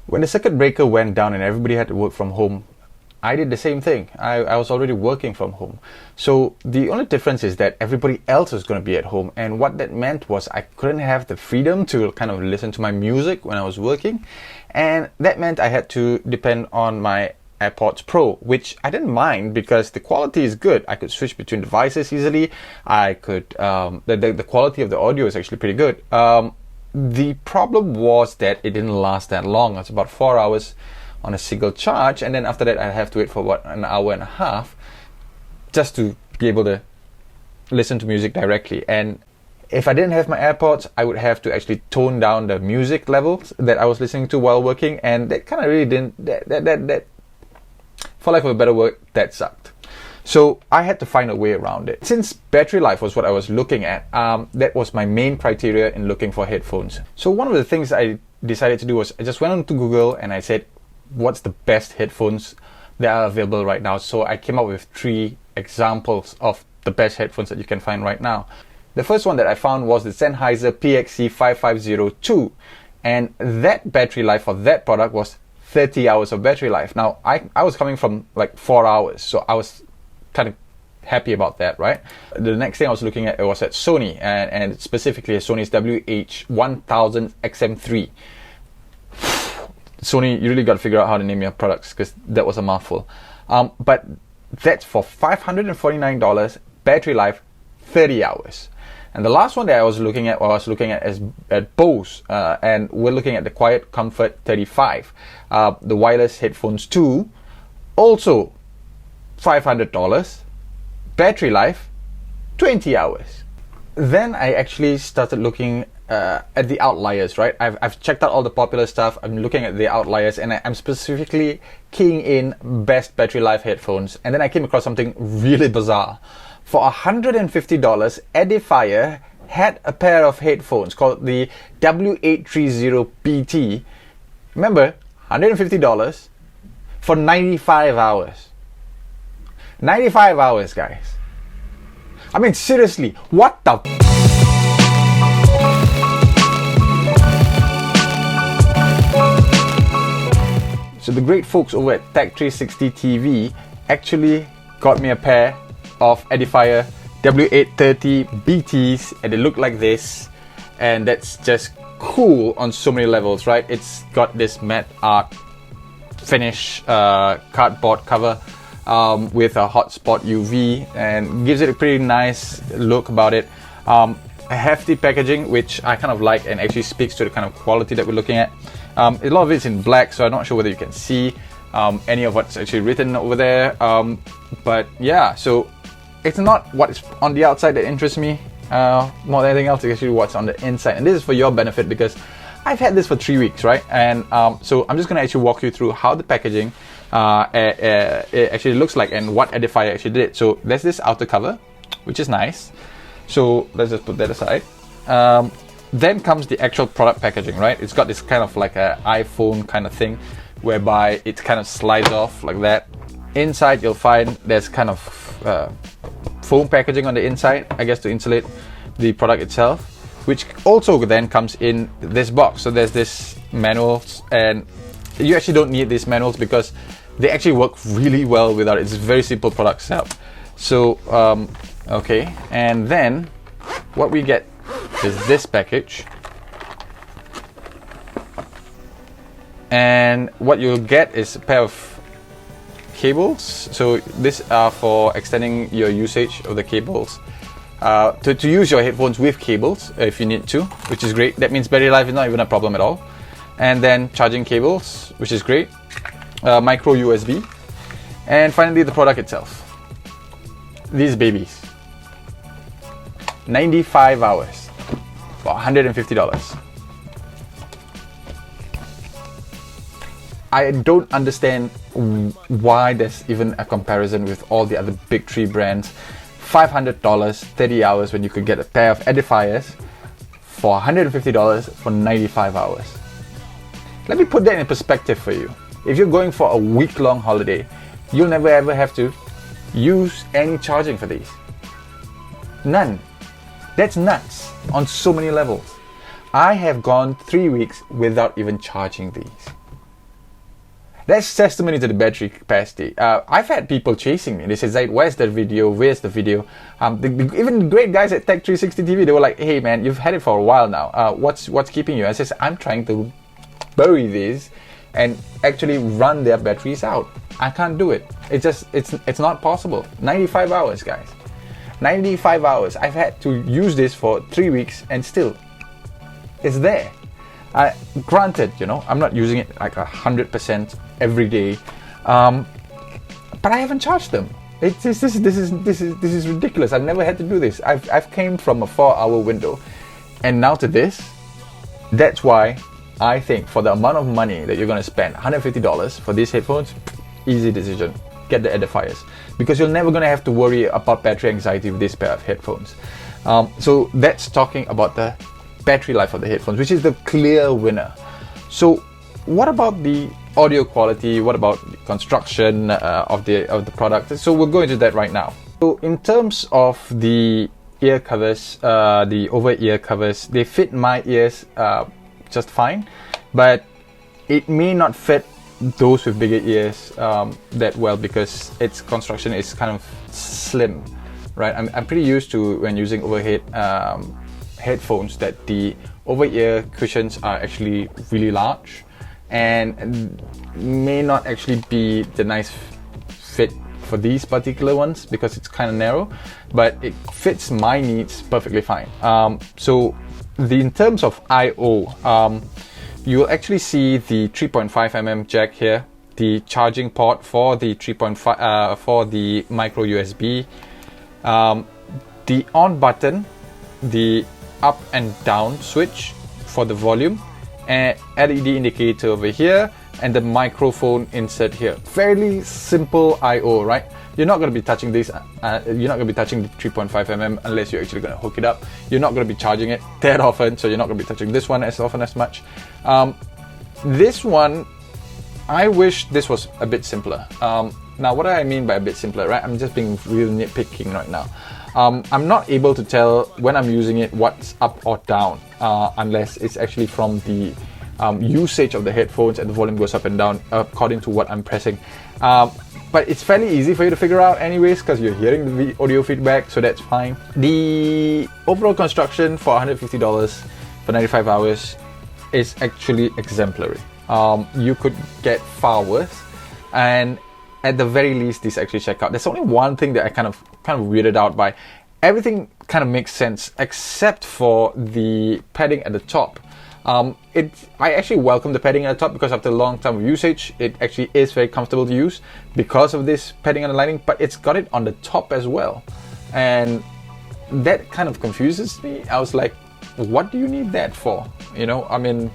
When the circuit breaker went down and everybody had to work from home, I did the same thing. I was already working from home. So the only difference is that everybody else was going to be at home. And what that meant was I couldn't have the freedom to kind of listen to my music when I was working. And that meant I had to depend on my AirPods Pro, which I didn't mind because the quality is good. I could switch between devices easily. I could, the quality of the audio is actually pretty good. The problem was that it didn't last that long. It's about 4 hours on a single charge, and then after that I have to wait for an hour and a half just to be able to listen to music directly. And if I didn't have my AirPods, I would have to actually tone down the music levels that I was listening to while working, and that kind of really didn't, that for lack of a better word, that sucked. So I had to find a way around it. Since battery life was what I was looking at, that was my main criteria in looking for headphones. So one of the things I decided to do was I just went onto Google and I said, what's the best headphones that are available right now? So I came up with 3 examples of the best headphones that you can find right now. The first one that I found was the Sennheiser PXC5502, and that battery life for that product was 30 hours of battery life. Now I was coming from like 4 hours, so I was kind of happy about that, right? The next thing I was looking at was at Sony, and specifically Sony's WH-1000XM3. Sony, you really got to figure out how to name your products because that was a mouthful. But that's for $549, battery life 30 hours. And the last one that I was looking at is at Bose, and we're looking at the Quiet Comfort 35, the wireless headphones 2, also $500, battery life 20 hours. Then I actually started looking at the outliers, right? I've checked out all the popular stuff. I'm looking at the outliers, and I'm specifically keying in best battery life headphones. And then I came across something really bizarre. For $150, Edifier had a pair of headphones called the WB830BT. Remember, $150 for 95 hours. 95 hours, guys. I mean, seriously, what the So the great folks over at Tech360 TV actually got me a pair of Edifier WB830BTs, and they look like this, and that's just cool on so many levels, right? It's got this matte art finish cardboard cover with a hotspot UV, and gives it a pretty nice look about it. A hefty packaging, which I kind of like, and actually speaks to the kind of quality that we're looking at. A lot of it's in black, so I'm not sure whether you can see any of what's actually written over there. But yeah, so it's not what's on the outside that interests me more than anything else. It's actually what's on the inside, and this is for your benefit because I've had this for 3 weeks, right? And so I'm just going to actually walk you through how the packaging it actually looks like and what Edifier actually did. So there's this outer cover, which is nice. So let's just put that aside. Then comes the actual product packaging, right? It's got this kind of like an iPhone kind of thing, whereby it kind of slides off like that. Inside you'll find there's kind of foam packaging on the inside, I guess, to insulate the product itself, which also then comes in this box. So there's this manuals, and you actually don't need these manuals because they actually work really well without it. It's a very simple product setup. So okay, and then what we get is this package, and what you'll get is a pair of cables. So these are for extending your usage of the cables, to use your headphones with cables if you need to, which is great. That means battery life is not even a problem at all. And then charging cables, which is great, micro USB, and finally the product itself. These babies, 95 hours for $150. I don't understand why there's even a comparison with all the other big 3 brands. $500, 30 hours, when you could get a pair of Edifiers for $150 for 95 hours. Let me put that in perspective for you. If you're going for a week-long holiday, you'll never ever have to use any charging for these. None. That's nuts on so many levels. I have gone 3 weeks without even charging these. That's testimony to the battery capacity. I've had people chasing me. They say, Zayed, where's the video? Where's the video? Even great guys at Tech 360 TV, they were like, hey man, you've had it for a while now. What's keeping you? I says, I'm trying to bury these and actually run their batteries out. I can't do it. It's not possible. 95 hours, guys. 95 hours. I've had to use this for 3 weeks and still it's there. Granted, you know, I'm not using it like 100% every day, but I haven't charged them. This is ridiculous. I've never had to do this. I've came from a 4-hour window, and now to this. That's why I think for the amount of money that you're going to spend, $150 for these headphones, easy decision. Get the Edifiers, because you're never going to have to worry about battery anxiety with this pair of headphones. So that's talking about the battery life of the headphones, which is the clear winner. So what about the audio quality? What about the construction of the product? So we'll go into that right now. So in terms of the ear covers, the over-ear covers, they fit my ears just fine, but it may not fit those with bigger ears that well, because its construction is kind of slim, right? I'm pretty used to, when using overhead headphones, that the over-ear cushions are actually really large and may not actually be the nice fit for these particular ones because it's kind of narrow, but it fits my needs perfectly fine. So in terms of I/O, you'll actually see the 3.5mm jack here, the charging port for the 3.5 for the micro USB, the on button, the up and down switch for the volume, and LED indicator over here, and the microphone insert here. Fairly simple I/O, right? You're not going to be touching this. You're not going to be touching the 3.5mm unless you're actually going to hook it up. You're not going to be charging it that often, so you're not going to be touching this one as often as much. This one, I wish this was a bit simpler. Now, what do I mean by a bit simpler, right? I'm just being real nitpicking right now. I'm not able to tell when I'm using it what's up or down unless it's actually from the usage of the headphones and the volume goes up and down according to what I'm pressing. But it's fairly easy for you to figure out anyways, because you're hearing the audio feedback, so that's fine. The overall construction for $150 for 95 hours is actually exemplary. You could get far worse, and at the very least, this actually check out. There's only one thing that I kind of weirded out by. Everything kind of makes sense except for the padding at the top. I actually welcome the padding at the top because after a long time of usage, it actually is very comfortable to use because of this padding underlining, but it's got it on the top as well. And that kind of confuses me. I was like, what do you need that for? You know, I mean,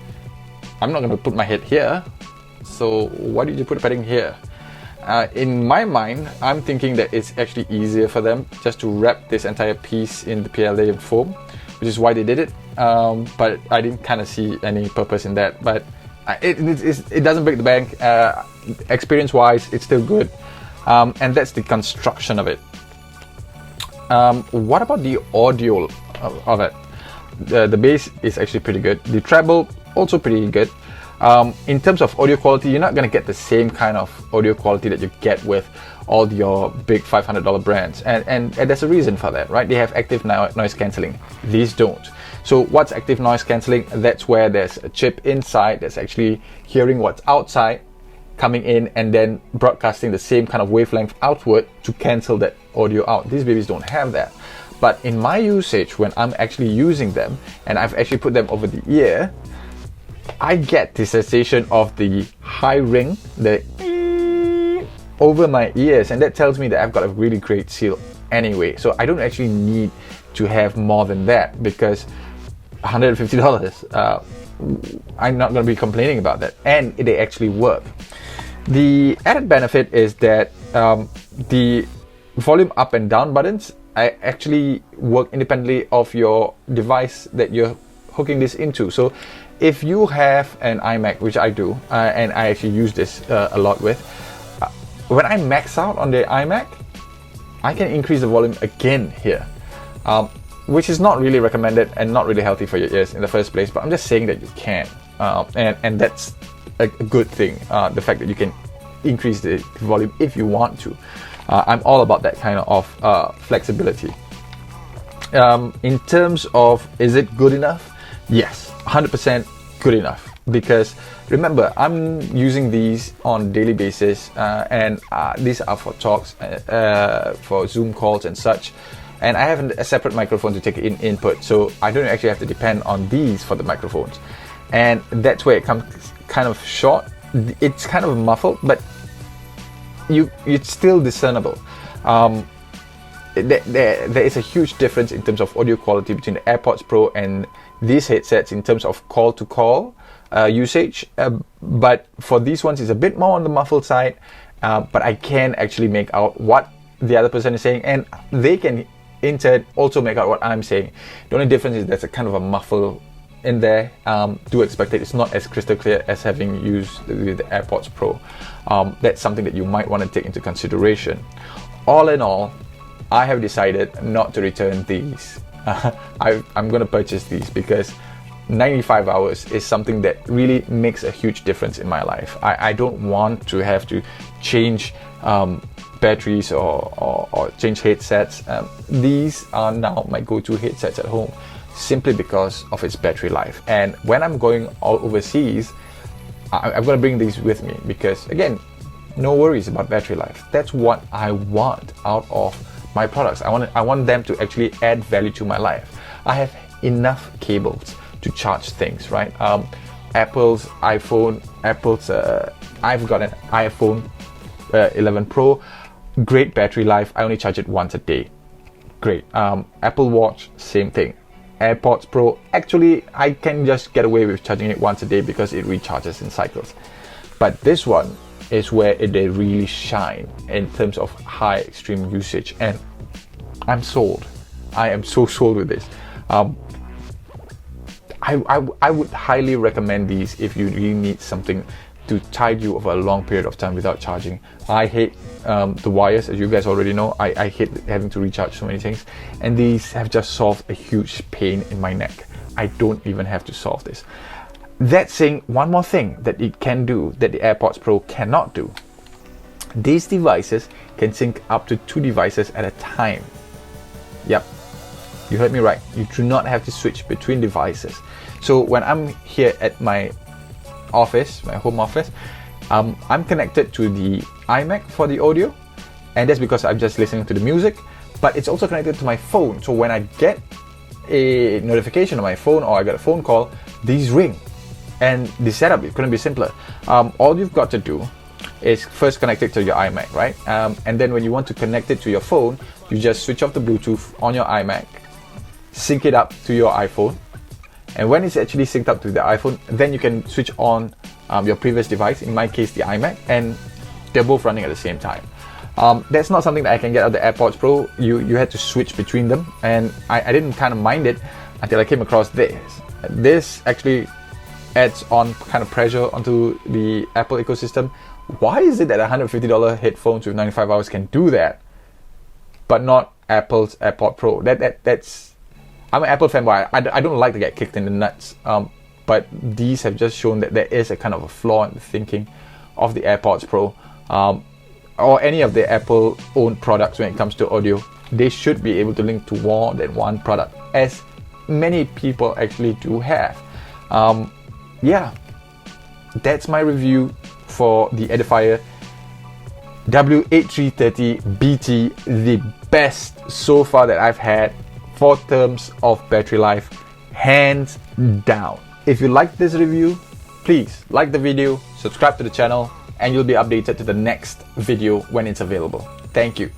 I'm not going to put my head here, so why did you put padding here? In my mind, I'm thinking that it's actually easier for them just to wrap this entire piece in the PLA foam, which is why they did it. But I didn't kind of see any purpose in that. But it doesn't break the bank. Experience-wise, it's still good. And that's the construction of it. What about the audio of it? The bass is actually pretty good. The treble, also pretty good. In terms of audio quality, you're not going to get the same kind of audio quality that you get with all your big $500 brands. And there's a reason for that, right? They have active noise cancelling. These don't. So what's active noise cancelling? That's where there's a chip inside that's actually hearing what's outside, coming in, and then broadcasting the same kind of wavelength outward to cancel that audio out. These babies don't have that. But in my usage, when I'm actually using them, and I've actually put them over the ear, I get the sensation of the high ring, the over my ears, and that tells me that I've got a really great seal anyway. So I don't actually need to have more than that, because $150, I'm not going to be complaining about that, and they actually work. The added benefit is that the volume up and down buttons actually work independently of your device that you're hooking this into. So if you have an iMac, which I do, and I actually use this a lot with, when I max out on the iMac, I can increase the volume again here, which is not really recommended and not really healthy for your ears in the first place, but I'm just saying that you can. and that's a good thing. The fact that you can increase the volume if you want to. I'm all about that kind of flexibility. In terms of, is it good enough? Yes, 100% good enough. Because remember, I'm using these on daily basis, and these are for talks, for Zoom calls and such. And I have a separate microphone to take in input, so I don't actually have to depend on these for the microphones. And that's where it comes kind of short. It's kind of muffled, but it's still discernible. There is a huge difference in terms of audio quality between the AirPods Pro and these headsets in terms of call-to-call usage. But for these ones, it's a bit more on the muffled side, but I can actually make out what the other person is saying, and they can in turn also make out what I'm saying. The only difference is there's a kind of a muffle in there. Do expect it. It's not as crystal clear as having used the AirPods Pro. That's something that you might want to take into consideration. All in all, I have decided not to return these. I'm going to purchase these because 95 hours is something that really makes a huge difference in my life. I don't want to have to change batteries or change headsets. These are now my go-to headsets at home, simply because of its battery life. And when I'm going all overseas, I'm going to bring these with me because, again, no worries about battery life. That's what I want out of my products. I want them to actually add value to my life. I have enough cables to charge things, right? Apple's iPhone, I've got an iPhone 11 Pro, great battery life. I only charge it once a day. Great. Apple Watch, same thing. AirPods Pro, actually I can just get away with charging it once a day because it recharges in cycles. But this one is where they really shine in terms of high extreme usage, and I'm sold. I am so sold with this. I would highly recommend these if you really need something to tide you over a long period of time without charging. I hate the wires, as you guys already know. I hate having to recharge so many things, and these have just solved a huge pain in my neck. I don't even have to solve this. That's saying one more thing that it can do that the AirPods Pro cannot do. These devices can sync up to 2 devices at a time. Yep, you heard me right. You do not have to switch between devices. So when I'm here at my office, my home office, I'm connected to the iMac for the audio, and that's because I'm just listening to the music, but it's also connected to my phone. So when I get a notification on my phone or I get a phone call, these ring. And the setup is going to be simpler. All you've got to do is first connect it to your iMac, right? And then when you want to connect it to your phone, you just switch off the Bluetooth on your iMac, sync it up to your iPhone, and when it's actually synced up to the iPhone, then you can switch on your previous device, in my case the iMac, and they're both running at the same time. That's not something that I can get out of the AirPods Pro. You had to switch between them, and I didn't kind of mind it until I came across this. This actually adds on kind of pressure onto the Apple ecosystem. Why is it that $150 headphones with 95 hours can do that, but not Apple's AirPod Pro? That's I'm an Apple fanboy. I don't like to get kicked in the nuts, but these have just shown that there is a kind of a flaw in the thinking of the AirPods Pro, or any of the Apple-owned products when it comes to audio. They should be able to link to more than one product, as many people actually do have. Yeah, that's my review for the Edifier WB830BT, the best so far that I've had for terms of battery life, hands down. If you like this review, please like the video, subscribe to the channel, and you'll be updated to the next video when it's available. Thank you.